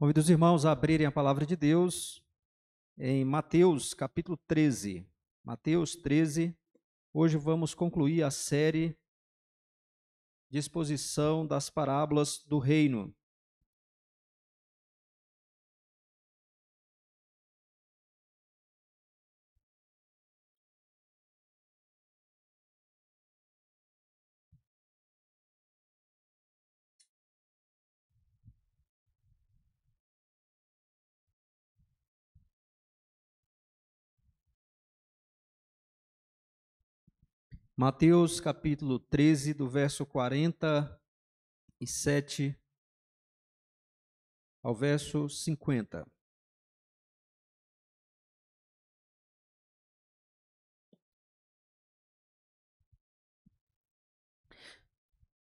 Convido os irmãos a abrirem a palavra de Deus em Mateus, capítulo 13. Mateus 13. Hoje vamos concluir a série de exposição das parábolas do reino. Mateus, capítulo 13, do verso 47 ao verso 50.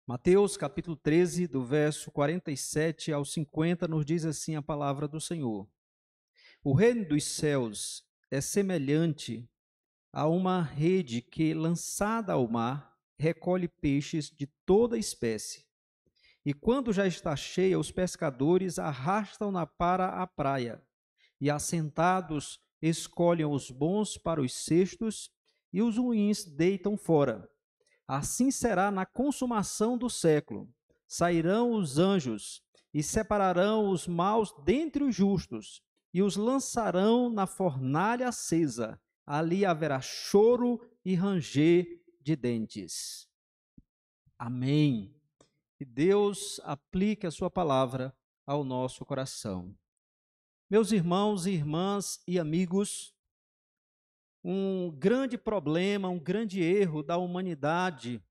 Mateus, capítulo 13, do verso 47 ao 50, nos diz assim a palavra do Senhor. O reino dos céus é semelhante a uma rede que, lançada ao mar, recolhe peixes de toda espécie. E quando já está cheia, os pescadores arrastam-na para a praia, e assentados escolhem os bons para os cestos, e os ruins deitam fora. Assim será na consumação do século. Sairão os anjos, e separarão os maus dentre os justos, e os lançarão na fornalha acesa. Ali haverá choro e ranger de dentes. Amém. Que Deus aplique a sua palavra ao nosso coração. Meus irmãos e irmãs e amigos, um grande problema, um grande erro da humanidade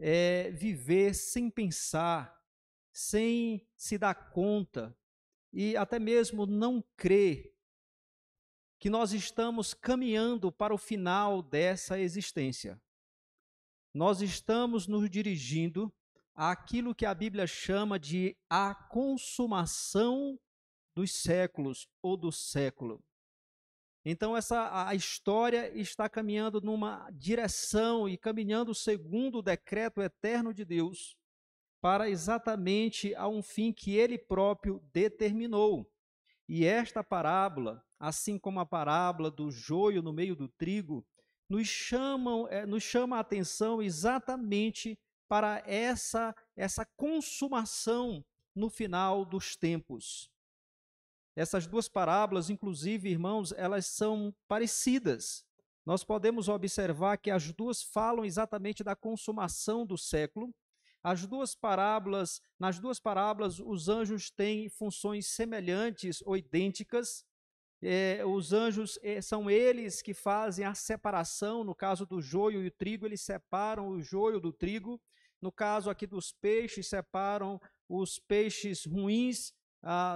é viver sem pensar, sem se dar conta e até mesmo não crer que nós estamos caminhando para o final dessa existência. Nós estamos nos dirigindo àquilo que a Bíblia chama de a consumação dos séculos ou do século. Então a história está caminhando numa direção e caminhando segundo o decreto eterno de Deus para exatamente a um fim que Ele próprio determinou. E esta parábola, assim como a parábola do joio no meio do trigo, nos chama a atenção exatamente para essa consumação no final dos tempos. Essas duas parábolas, inclusive, irmãos, elas são parecidas. Nós podemos observar que as duas falam exatamente da consumação do século. Nas duas parábolas, os anjos têm funções semelhantes ou idênticas. Os anjos são eles que fazem a separação. No caso do joio e o trigo, eles separam o joio do trigo. No caso aqui dos peixes, separam os peixes ruins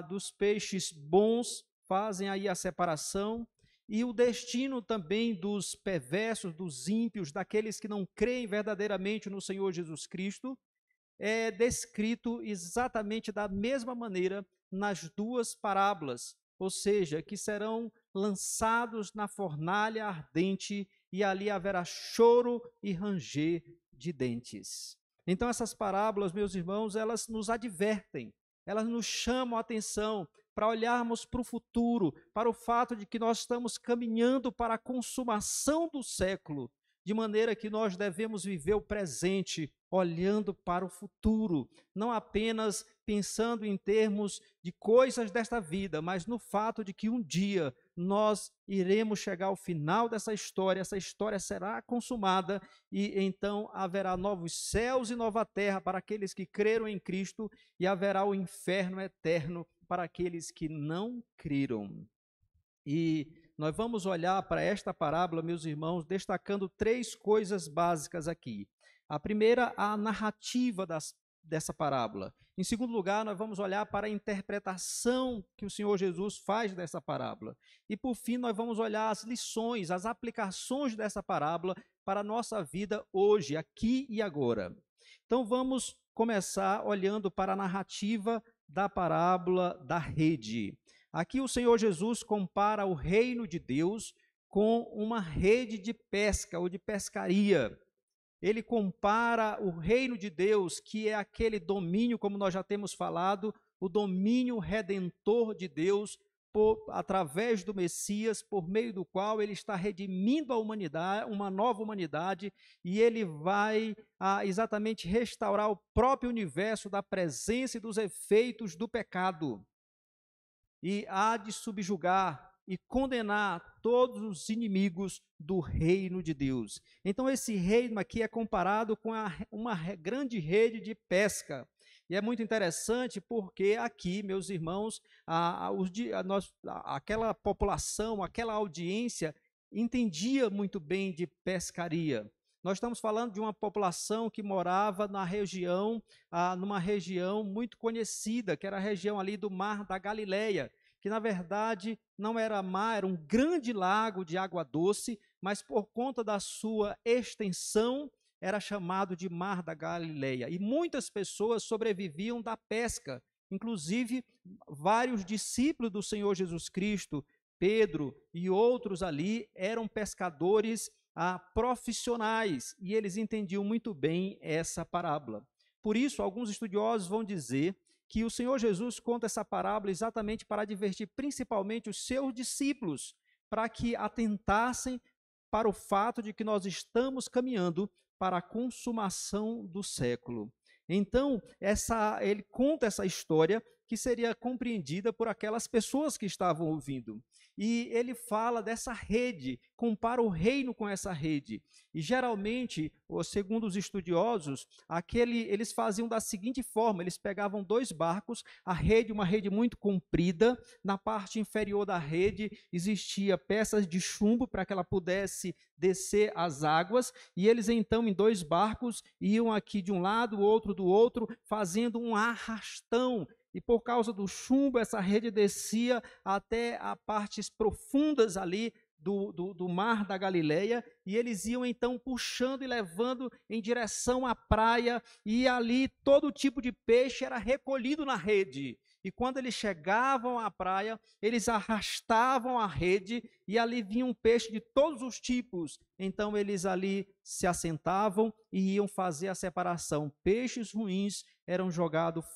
dos peixes bons, fazem aí a separação. E o destino também dos perversos, dos ímpios, daqueles que não creem verdadeiramente no Senhor Jesus Cristo, é descrito exatamente da mesma maneira nas duas parábolas, ou seja, que serão lançados na fornalha ardente e ali haverá choro e ranger de dentes. Então essas parábolas, meus irmãos, elas nos advertem, elas nos chamam a atenção para olharmos para o futuro, para o fato de que nós estamos caminhando para a consumação do século, de maneira que nós devemos viver o presente, olhando para o futuro, não apenas pensando em termos de coisas desta vida, mas no fato de que um dia nós iremos chegar ao final dessa história, essa história será consumada e então haverá novos céus e nova terra para aqueles que creram em Cristo e haverá o inferno eterno para aqueles que não creram. E nós vamos olhar para esta parábola, meus irmãos, destacando três coisas básicas aqui. A primeira, a narrativa dessa parábola. Em segundo lugar, nós vamos olhar para a interpretação que o Senhor Jesus faz dessa parábola. E por fim, nós vamos olhar as lições, as aplicações dessa parábola para a nossa vida hoje, aqui e agora. Então vamos começar olhando para a narrativa da parábola da rede. Aqui o Senhor Jesus compara o reino de Deus com uma rede de pesca ou de pescaria. Ele compara o reino de Deus, que é aquele domínio, como nós já temos falado, o domínio redentor de Deus através do Messias, por meio do qual ele está redimindo a humanidade, uma nova humanidade, e ele vai exatamente restaurar o próprio universo da presença e dos efeitos do pecado. E há de subjugar e condenar todos os inimigos do reino de Deus. Então esse reino aqui é comparado com uma grande rede de pesca. E é muito interessante porque aqui, meus irmãos, aquela população, aquela audiência entendia muito bem de pescaria. Nós estamos falando de uma população que morava na região, numa região muito conhecida, que era a região ali do Mar da Galileia, que na verdade não era mar, era um grande lago de água doce, mas por conta da sua extensão, era chamado de Mar da Galileia. E muitas pessoas sobreviviam da pesca, inclusive vários discípulos do Senhor Jesus Cristo, Pedro e outros ali, eram pescadores profissionais, e eles entendiam muito bem essa parábola. Por isso, alguns estudiosos vão dizer que o Senhor Jesus conta essa parábola exatamente para advertir principalmente os seus discípulos, para que atentassem para o fato de que nós estamos caminhando para a consumação do século. Então, ele conta essa história que seria compreendida por aquelas pessoas que estavam ouvindo. E ele fala dessa rede, compara o reino com essa rede. E geralmente, segundo os estudiosos, eles faziam da seguinte forma: eles pegavam 2 barcos, uma rede muito comprida, na parte inferior da rede existia peças de chumbo para que ela pudesse descer as águas, e eles então em 2 barcos iam aqui de um lado, o outro do outro, fazendo um arrastão. E por causa do chumbo, essa rede descia até as partes profundas ali do Mar da Galileia, e eles iam então puxando e levando em direção à praia, e ali todo tipo de peixe era recolhido na rede. E quando eles chegavam à praia, eles arrastavam a rede e ali vinha um peixe de todos os tipos. Então eles ali se assentavam e iam fazer a separação. Peixes ruins eram jogados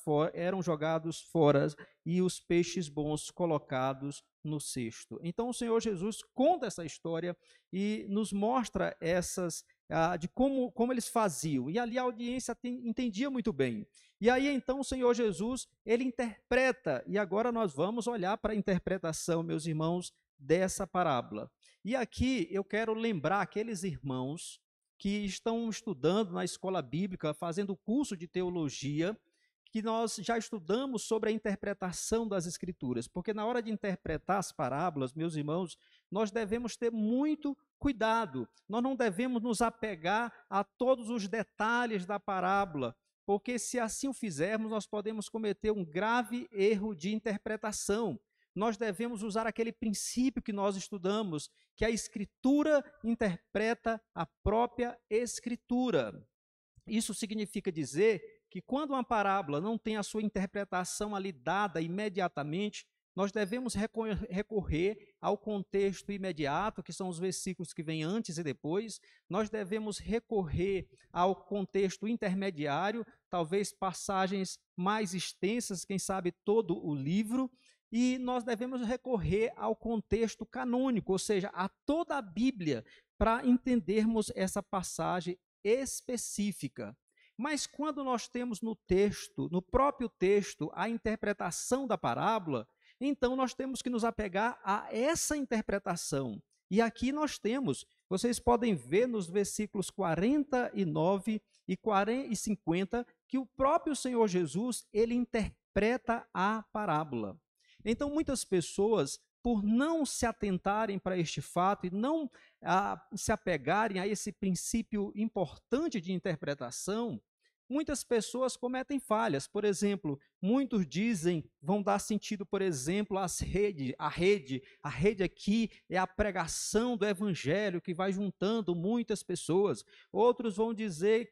fora e os peixes bons colocados no cesto. Então o Senhor Jesus conta essa história e nos mostra de como eles faziam. E ali a audiência entendia muito bem. E aí então o Senhor Jesus, ele interpreta, e agora nós vamos olhar para a interpretação, meus irmãos, dessa parábola. E aqui eu quero lembrar aqueles irmãos que estão estudando na escola bíblica, fazendo o curso de teologia, que nós já estudamos sobre a interpretação das Escrituras, porque na hora de interpretar as parábolas, meus irmãos, nós devemos ter muito cuidado, nós não devemos nos apegar a todos os detalhes da parábola, porque se assim o fizermos, nós podemos cometer um grave erro de interpretação. Nós devemos usar aquele princípio que nós estudamos, que a Escritura interpreta a própria Escritura. Isso significa dizer que quando uma parábola não tem a sua interpretação ali dada imediatamente, nós devemos recorrer ao contexto imediato, que são os versículos que vêm antes e depois. Nós devemos recorrer ao contexto intermediário, talvez passagens mais extensas, quem sabe todo o livro, e nós devemos recorrer ao contexto canônico, ou seja, a toda a Bíblia, para entendermos essa passagem específica. Mas quando nós temos no próprio texto, a interpretação da parábola, então nós temos que nos apegar a essa interpretação. E aqui nós temos, vocês podem ver nos versículos 49 e 50, que o próprio Senhor Jesus, ele interpreta a parábola. Então muitas pessoas, por não se atentarem para este fato e não se apegarem a esse princípio importante de interpretação, muitas pessoas cometem falhas. Por exemplo, muitos vão dar sentido, por exemplo, a rede aqui é a pregação do evangelho que vai juntando muitas pessoas. Outros vão dizer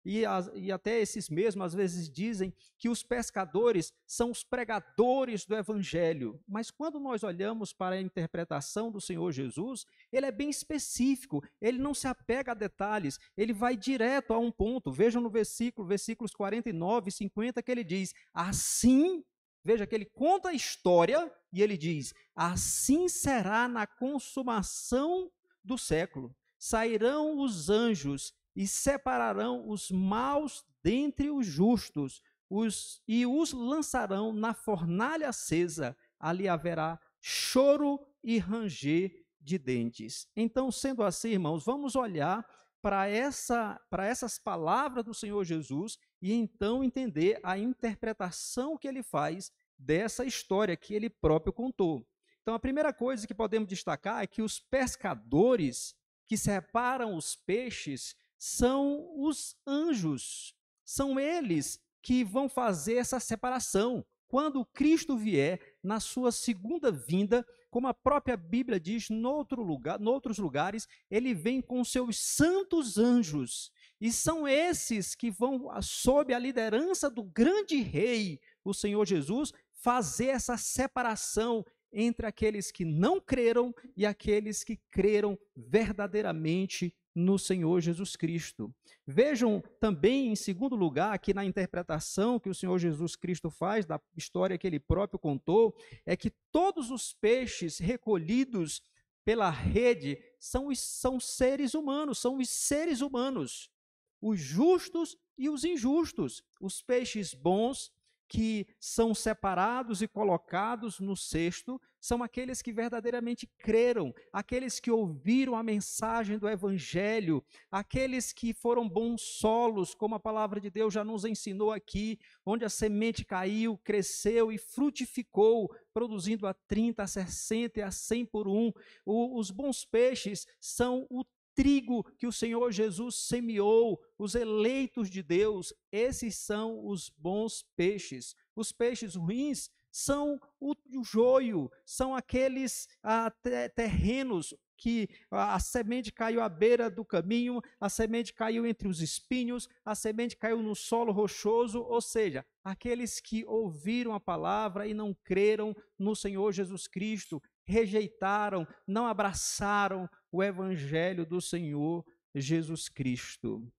e até esses mesmos às vezes dizem que os pescadores são os pregadores do evangelho. Mas quando nós olhamos para a interpretação do Senhor Jesus, ele é bem específico, ele não se apega a detalhes, ele vai direto a um ponto. Vejam no versículos 49 e 50 que ele diz: assim Veja que ele conta a história e ele diz: assim será na consumação do século. Sairão os anjos e separarão os maus dentre os justos, e os lançarão na fornalha acesa. Ali haverá choro e ranger de dentes. Então, sendo assim, irmãos, vamos olhar para essas palavras do Senhor Jesus e então entender a interpretação que ele faz dessa história que ele próprio contou. Então, a primeira coisa que podemos destacar é que os pescadores que separam os peixes são os anjos. São eles que vão fazer essa separação. Quando Cristo vier na sua segunda vinda, como a própria Bíblia diz, noutros lugares, ele vem com seus santos anjos. E são esses que vão, sob a liderança do grande rei, o Senhor Jesus, fazer essa separação entre aqueles que não creram e aqueles que creram verdadeiramente no Senhor Jesus Cristo. Vejam também, em segundo lugar, aqui na interpretação que o Senhor Jesus Cristo faz da história que ele próprio contou, é que todos os peixes recolhidos pela rede são seres humanos, são os seres humanos, os justos e os injustos, os peixes bons que são separados e colocados no cesto, são aqueles que verdadeiramente creram, aqueles que ouviram a mensagem do Evangelho, aqueles que foram bons solos, como a palavra de Deus já nos ensinou aqui, onde a semente caiu, cresceu e frutificou, produzindo a 30, a 60 e a 100 por um. Os bons peixes são o trigo que o Senhor Jesus semeou, os eleitos de Deus, esses são os bons peixes. Os peixes ruins são o joio, são aqueles terrenos que a semente caiu à beira do caminho, a semente caiu entre os espinhos, a semente caiu no solo rochoso, ou seja, aqueles que ouviram a palavra e não creram no Senhor Jesus Cristo, rejeitaram, não abraçaram o Evangelho do Senhor Jesus Cristo.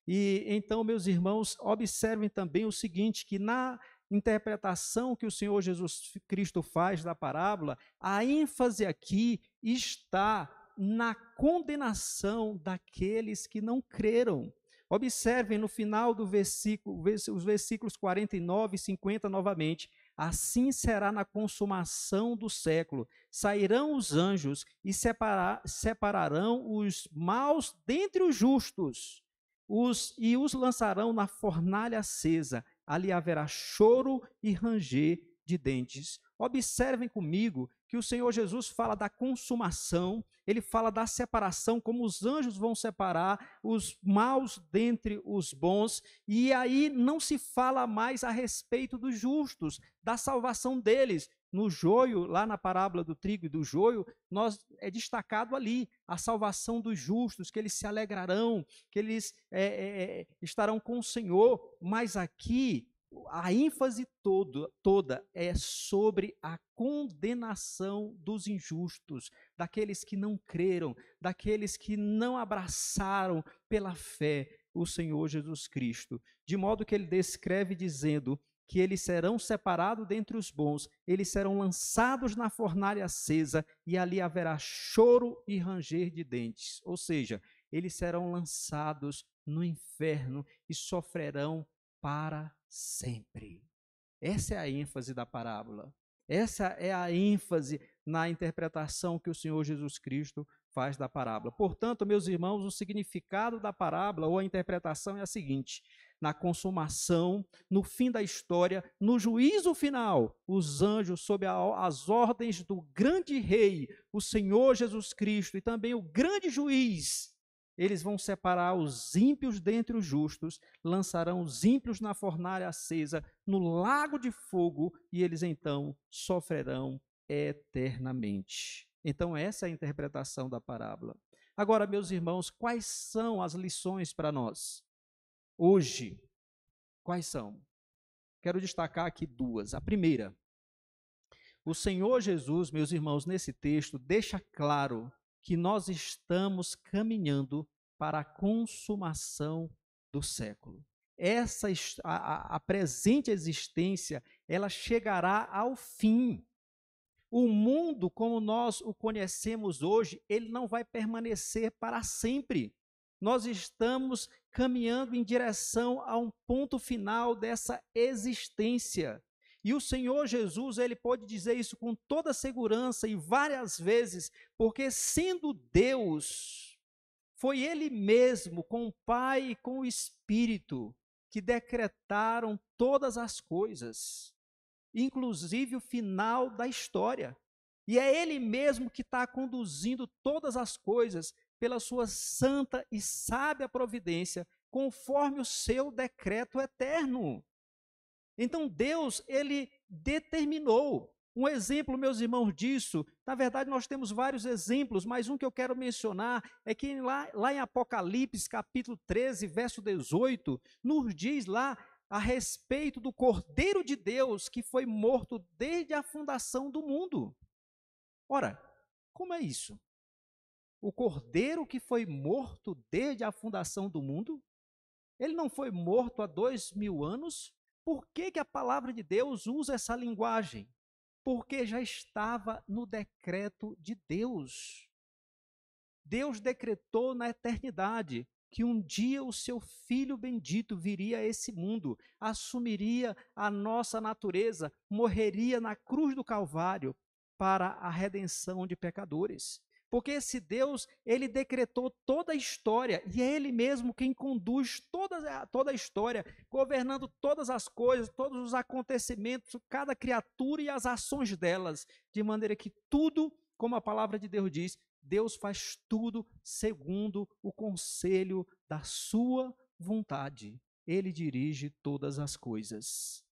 E então, meus irmãos, observem também o seguinte, que na interpretação que o Senhor Jesus Cristo faz da parábola, a ênfase aqui está na condenação daqueles que não creram. Observem no final do versículo, os versículos 49 e 50 novamente. Assim será na consumação do século. Sairão os anjos e separarão os maus dentre os justos, e os lançarão na fornalha acesa. Ali haverá choro e ranger de dentes. Observem comigo que o Senhor Jesus fala da consumação, ele fala da separação, como os anjos vão separar os maus dentre os bons, e aí não se fala mais a respeito dos justos, da salvação deles. No joio, lá na parábola do trigo e do joio, é destacado ali a salvação dos justos, que eles se alegrarão, que eles estarão com o Senhor, mas aqui a ênfase toda é sobre a condenação dos injustos, daqueles que não creram, daqueles que não abraçaram pela fé o Senhor Jesus Cristo. De modo que ele descreve dizendo que eles serão separados dentre os bons, eles serão lançados na fornalha acesa, e ali haverá choro e ranger de dentes. Ou seja, eles serão lançados no inferno e sofrerão para sempre. Essa é a ênfase da parábola. Essa é a ênfase na interpretação que o Senhor Jesus Cristo faz da parábola. Portanto, meus irmãos, o significado da parábola ou a interpretação é a seguinte: na consumação, no fim da história, no juízo final, os anjos, sob as ordens do grande rei, o Senhor Jesus Cristo, e também o grande juiz, eles vão separar os ímpios dentre os justos, lançarão os ímpios na fornalha acesa, no lago de fogo, e eles então sofrerão eternamente. Então, essa é a interpretação da parábola. Agora, meus irmãos, quais são as lições para nós? Hoje, quais são? Quero destacar aqui duas. A primeira, o Senhor Jesus, meus irmãos, nesse texto, deixa claro que nós estamos caminhando para a consumação do século. A presente existência ela chegará ao fim. O mundo, como nós o conhecemos hoje, ele não vai permanecer para sempre. Nós estamos caminhando em direção a um ponto final dessa existência. E o Senhor Jesus, ele pode dizer isso com toda segurança e várias vezes, porque sendo Deus, foi Ele mesmo, com o Pai e com o Espírito, que decretaram todas as coisas, inclusive o final da história. E é Ele mesmo que está conduzindo todas as coisas pela sua santa e sábia providência, conforme o seu decreto eterno. Então Deus, ele determinou. Um exemplo, meus irmãos, disso, na verdade nós temos vários exemplos, mas um que eu quero mencionar é que lá em Apocalipse, capítulo 13, verso 18, nos diz lá a respeito do Cordeiro de Deus que foi morto desde a fundação do mundo. Ora, como é isso? O Cordeiro que foi morto desde a fundação do mundo, ele não foi morto há 2000 anos? Por que a palavra de Deus usa essa linguagem? Porque já estava no decreto de Deus. Deus decretou na eternidade que um dia o seu Filho bendito viria a esse mundo, assumiria a nossa natureza, morreria na cruz do Calvário para a redenção de pecadores. Porque esse Deus, ele decretou toda a história, e é Ele mesmo quem conduz toda a história, governando todas as coisas, todos os acontecimentos, cada criatura e as ações delas, de maneira que tudo, como a palavra de Deus diz, Deus faz tudo segundo o conselho da sua vontade. Ele dirige todas as coisas.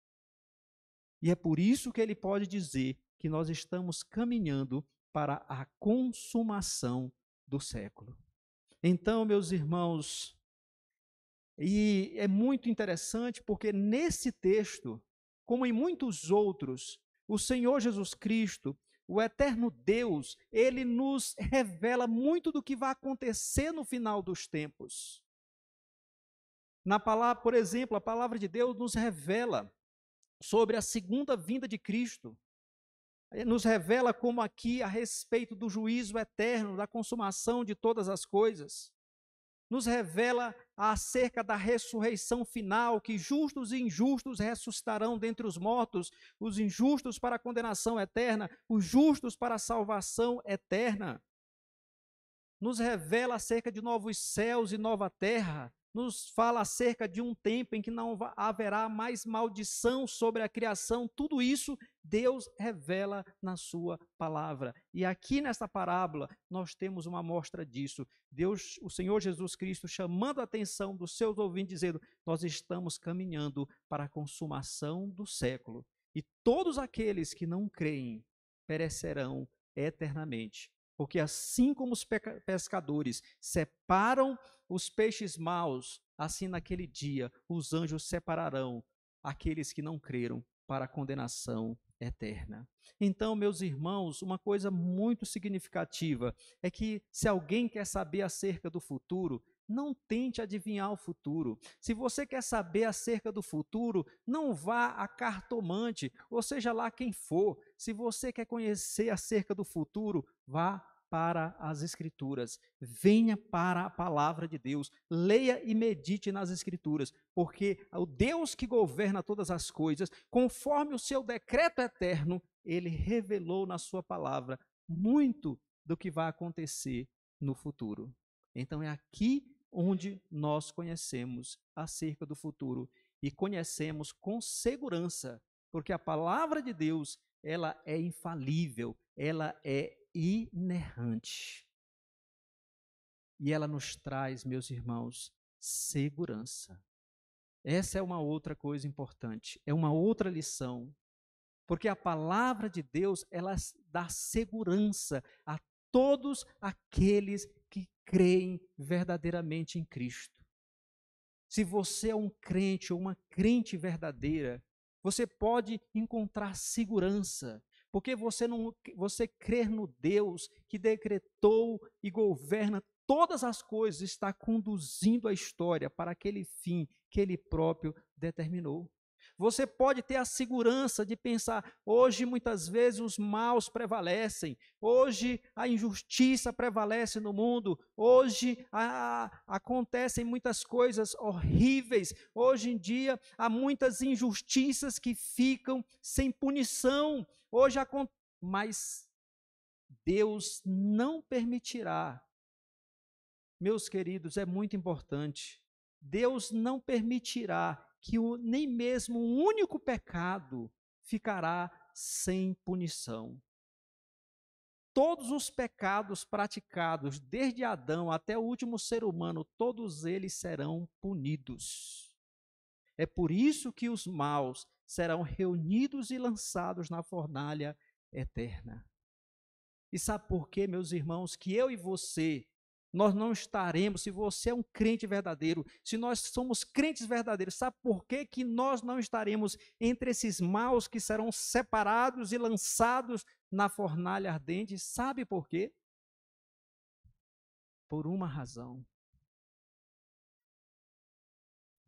E é por isso que ele pode dizer que nós estamos caminhando para a consumação do século. Então, meus irmãos, e é muito interessante porque nesse texto, como em muitos outros, o Senhor Jesus Cristo, o eterno Deus, ele nos revela muito do que vai acontecer no final dos tempos. Na palavra, por exemplo, a palavra de Deus nos revela sobre a segunda vinda de Cristo. Nos revela como aqui a respeito do juízo eterno, da consumação de todas as coisas. Nos revela acerca da ressurreição final, que justos e injustos ressuscitarão dentre os mortos, os injustos para a condenação eterna, os justos para a salvação eterna. Nos revela acerca de novos céus e nova terra, nos fala acerca de um tempo em que não haverá mais maldição sobre a criação. Tudo isso Deus revela na sua palavra. E aqui nesta parábola nós temos uma amostra disso. Deus, o Senhor Jesus Cristo, chamando a atenção dos seus ouvintes, dizendo: nós estamos caminhando para a consumação do século. E todos aqueles que não creem perecerão eternamente. Porque assim como os pescadores separam os peixes maus, assim naquele dia os anjos separarão aqueles que não creram para a condenação eterna. Então, meus irmãos, uma coisa muito significativa é que se alguém quer saber acerca do futuro, não tente adivinhar o futuro. Se você quer saber acerca do futuro, não vá a cartomante, ou seja lá quem for. Se você quer conhecer acerca do futuro, vá para as Escrituras, venha para a palavra de Deus, leia e medite nas Escrituras, porque o Deus que governa todas as coisas, conforme o seu decreto eterno, ele revelou na sua palavra muito do que vai acontecer no futuro. Então é aqui onde nós conhecemos acerca do futuro e conhecemos com segurança, porque a palavra de Deus, ela é infalível, ela é inerrante. E ela nos traz, meus irmãos, segurança. Essa é uma outra coisa importante, é uma outra lição, porque a palavra de Deus, ela dá segurança a todos aqueles que creem verdadeiramente em Cristo. Se você é um crente ou uma crente verdadeira, você pode encontrar segurança, porque você crer no Deus que decretou e governa todas as coisas, está conduzindo a história para aquele fim que Ele próprio determinou. Você pode ter a segurança de pensar, hoje muitas vezes os maus prevalecem, hoje a injustiça prevalece no mundo, hoje acontecem muitas coisas horríveis, hoje em dia há muitas injustiças que ficam sem punição, mas Deus não permitirá. Meus queridos, é muito importante. Deus não permitirá que nem mesmo um único pecado ficará sem punição. Todos os pecados praticados, desde Adão até o último ser humano, todos eles serão punidos. É por isso que os maus serão reunidos e lançados na fornalha eterna. E sabe por quê, meus irmãos, que eu e você, nós não estaremos, se você é um crente verdadeiro, se nós somos crentes verdadeiros, sabe por quê que nós não estaremos entre esses maus que serão separados e lançados na fornalha ardente? Sabe por quê? Por uma razão.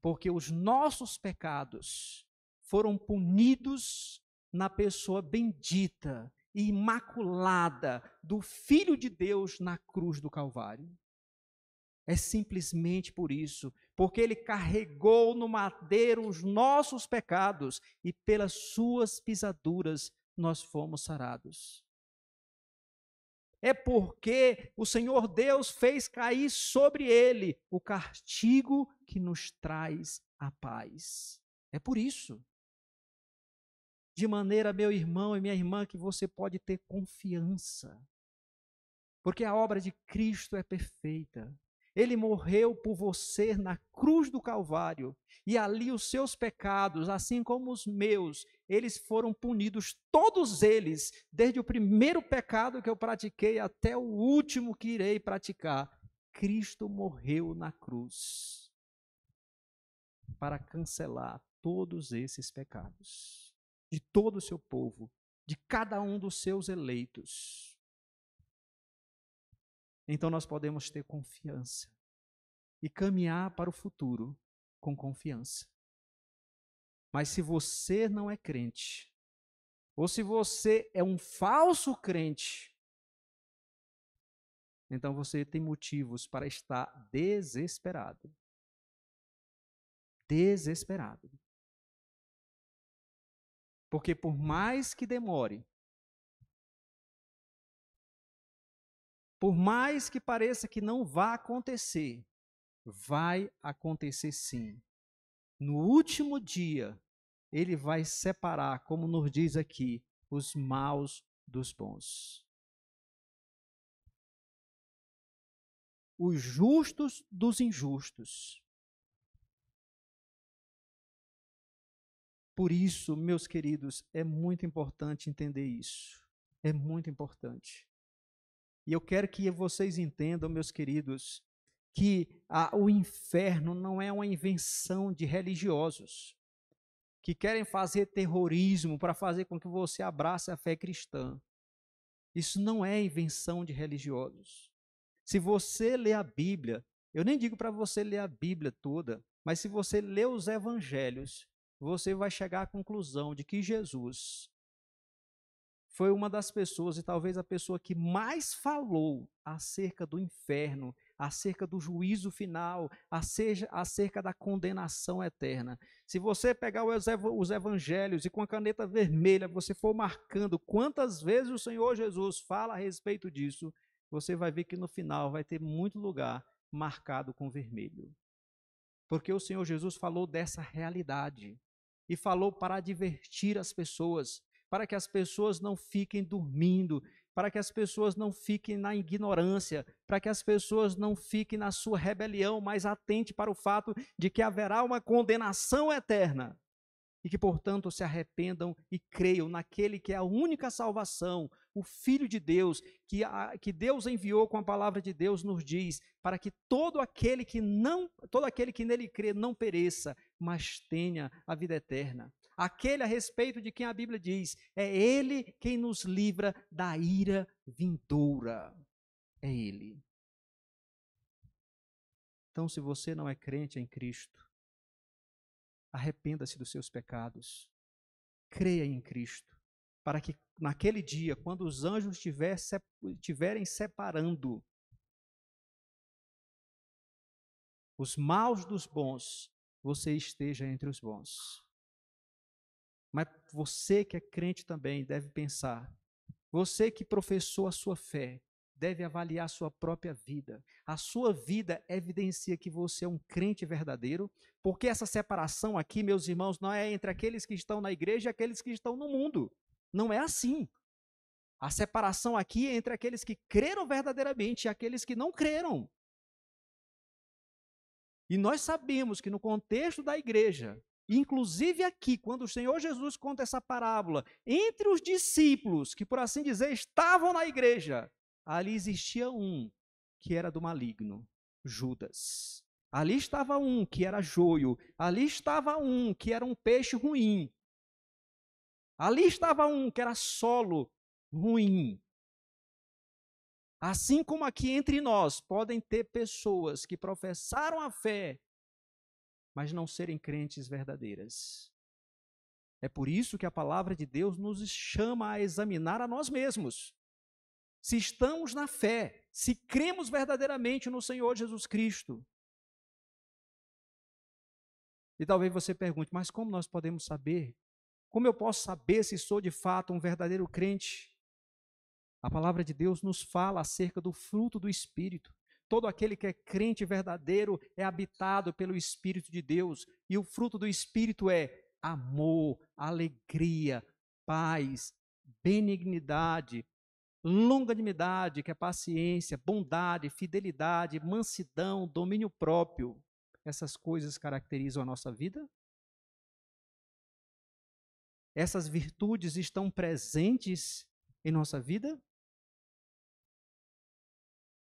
Porque os nossos pecados foram punidos na pessoa bendita e imaculada do Filho de Deus na cruz do Calvário. É simplesmente por isso, porque ele carregou no madeiro os nossos pecados e pelas suas pisaduras nós fomos sarados. É porque o Senhor Deus fez cair sobre ele o castigo que nos traz a paz. É por isso. De maneira, meu irmão e minha irmã, que você pode ter confiança. Porque a obra de Cristo é perfeita. Ele morreu por você na cruz do Calvário. E ali os seus pecados, assim como os meus, eles foram punidos, todos eles, desde o primeiro pecado que eu pratiquei até o último que irei praticar. Cristo morreu na cruz para cancelar todos esses pecados de todo o seu povo, de cada um dos seus eleitos. Então nós podemos ter confiança e caminhar para o futuro com confiança. Mas se você não é crente, ou se você é um falso crente, então você tem motivos para estar desesperado. Desesperado. Porque por mais que demore, por mais que pareça que não vá acontecer, vai acontecer sim. No último dia, ele vai separar, como nos diz aqui, os maus dos bons. Os justos dos injustos. Por isso, meus queridos, é muito importante entender isso. É muito importante. E eu quero que vocês entendam, meus queridos, que o inferno não é uma invenção de religiosos que querem fazer terrorismo para fazer com que você abrace a fé cristã. Isso não é invenção de religiosos. Se você lê a Bíblia, eu nem digo para você ler a Bíblia toda, mas se você ler os evangelhos, você vai chegar à conclusão de que Jesus foi uma das pessoas, e talvez a pessoa que mais falou acerca do inferno, acerca do juízo final, acerca da condenação eterna. Se você pegar os evangelhos e com a caneta vermelha você for marcando quantas vezes o Senhor Jesus fala a respeito disso, você vai ver que no final vai ter muito lugar marcado com vermelho. Porque o Senhor Jesus falou dessa realidade e falou para advertir as pessoas, para que as pessoas não fiquem dormindo, para que as pessoas não fiquem na ignorância, para que as pessoas não fiquem na sua rebelião, mas atente para o fato de que haverá uma condenação eterna e que, portanto, se arrependam e creiam naquele que é a única salvação, o Filho de Deus, que Deus enviou com a palavra de Deus, nos diz, para que todo aquele que nele crê não pereça, mas tenha a vida eterna. Aquele a respeito de quem a Bíblia diz, é Ele quem nos livra da ira vindoura. É Ele. Então, se você não é crente em Cristo, arrependa-se dos seus pecados, creia em Cristo, para que naquele dia, quando os anjos estiverem separando os maus dos bons, você esteja entre os bons. Mas você que é crente também deve pensar, você que professou a sua fé, deve avaliar a sua própria vida. A sua vida evidencia que você é um crente verdadeiro, porque essa separação aqui, meus irmãos, não é entre aqueles que estão na igreja e aqueles que estão no mundo. Não é assim. A separação aqui é entre aqueles que creram verdadeiramente e aqueles que não creram. E nós sabemos que no contexto da igreja, inclusive aqui, quando o Senhor Jesus conta essa parábola, entre os discípulos, que por assim dizer estavam na igreja, ali existia um que era do maligno, Judas. Ali estava um que era joio, ali estava um que era um peixe ruim, ali estava um que era solo ruim. Assim como aqui entre nós podem ter pessoas que professaram a fé, mas não serem crentes verdadeiras. É por isso que a palavra de Deus nos chama a examinar a nós mesmos. Se estamos na fé, se cremos verdadeiramente no Senhor Jesus Cristo. E talvez você pergunte, mas como nós podemos saber? Como eu posso saber se sou de fato um verdadeiro crente? A palavra de Deus nos fala acerca do fruto do Espírito. Todo aquele que é crente verdadeiro é habitado pelo Espírito de Deus. E o fruto do Espírito é amor, alegria, paz, benignidade, longanimidade, que é paciência, bondade, fidelidade, mansidão, domínio próprio. Essas coisas caracterizam a nossa vida? Essas virtudes estão presentes em nossa vida?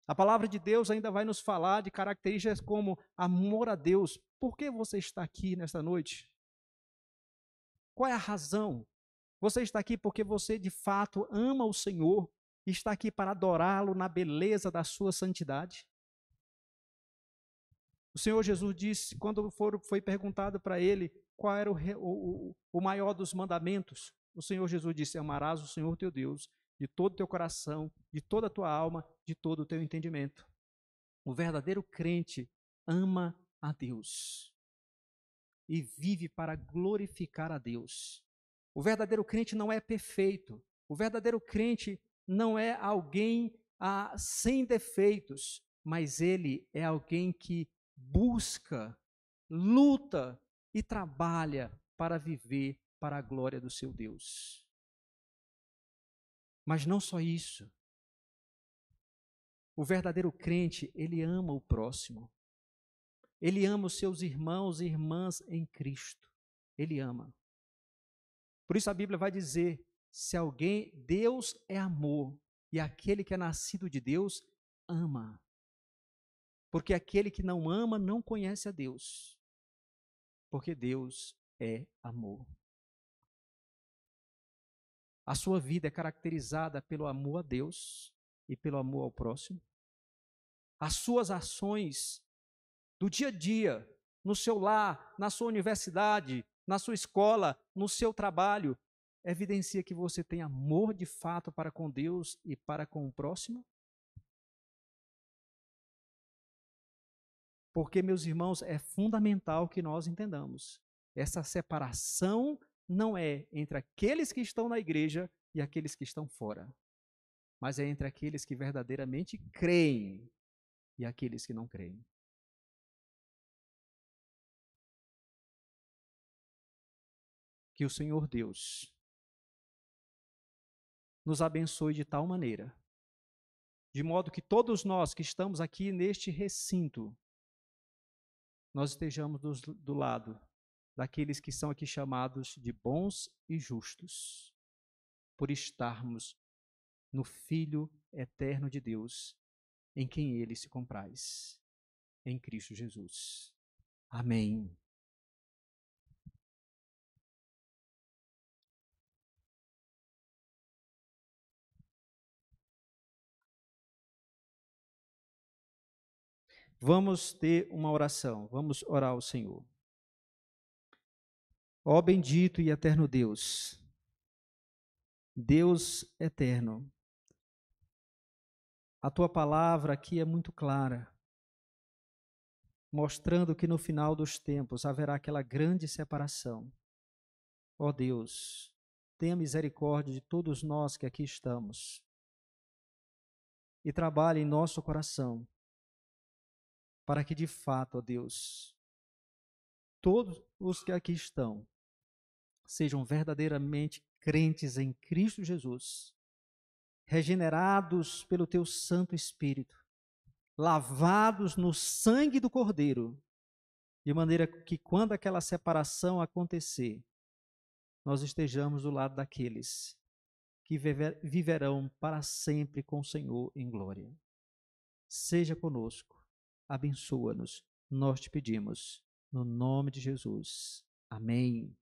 A palavra de Deus ainda vai nos falar de características como amor a Deus. Por que você está aqui nesta noite? Qual é a razão? Você está aqui porque você de fato ama o Senhor e está aqui para adorá-lo na beleza da sua santidade? O Senhor Jesus disse, quando foi perguntado para ele qual era o maior dos mandamentos, o Senhor Jesus disse, amarás o Senhor teu Deus de todo o teu coração, de toda a tua alma, de todo o teu entendimento. O verdadeiro crente ama a Deus e vive para glorificar a Deus. O verdadeiro crente não é perfeito. O verdadeiro crente não é alguém sem defeitos, mas ele é alguém que busca, luta e trabalha para viver para a glória do seu Deus. Mas não só isso. O verdadeiro crente, ele ama o próximo. Ele ama os seus irmãos e irmãs em Cristo. Ele ama. Por isso a Bíblia vai dizer, se alguém, Deus é amor, e aquele que é nascido de Deus ama. Porque aquele que não ama não conhece a Deus. Porque Deus é amor. A sua vida é caracterizada pelo amor a Deus e pelo amor ao próximo. As suas ações do dia a dia, no seu lar, na sua universidade, na sua escola, no seu trabalho, evidencia que você tem amor de fato para com Deus e para com o próximo? Porque, meus irmãos, é fundamental que nós entendamos. Essa separação não é entre aqueles que estão na igreja e aqueles que estão fora, mas é entre aqueles que verdadeiramente creem e aqueles que não creem. Que o Senhor Deus nos abençoe de tal maneira, de modo que todos nós que estamos aqui neste recinto, nós estejamos do lado daqueles que são aqui chamados de bons e justos, por estarmos no Filho eterno de Deus, em quem Ele se compraz, em Cristo Jesus. Amém. Vamos ter uma oração, vamos orar ao Senhor. Ó bendito e eterno Deus, Deus eterno, a tua palavra aqui é muito clara, mostrando que no final dos tempos haverá aquela grande separação. Ó Deus, tenha misericórdia de todos nós que aqui estamos e trabalhe em nosso coração, para que de fato, ó Deus, todos os que aqui estão sejam verdadeiramente crentes em Cristo Jesus, regenerados pelo teu Santo Espírito, lavados no sangue do Cordeiro, de maneira que quando aquela separação acontecer, nós estejamos do lado daqueles que viverão para sempre com o Senhor em glória. Seja conosco, abençoa-nos, nós te pedimos, no nome de Jesus. Amém.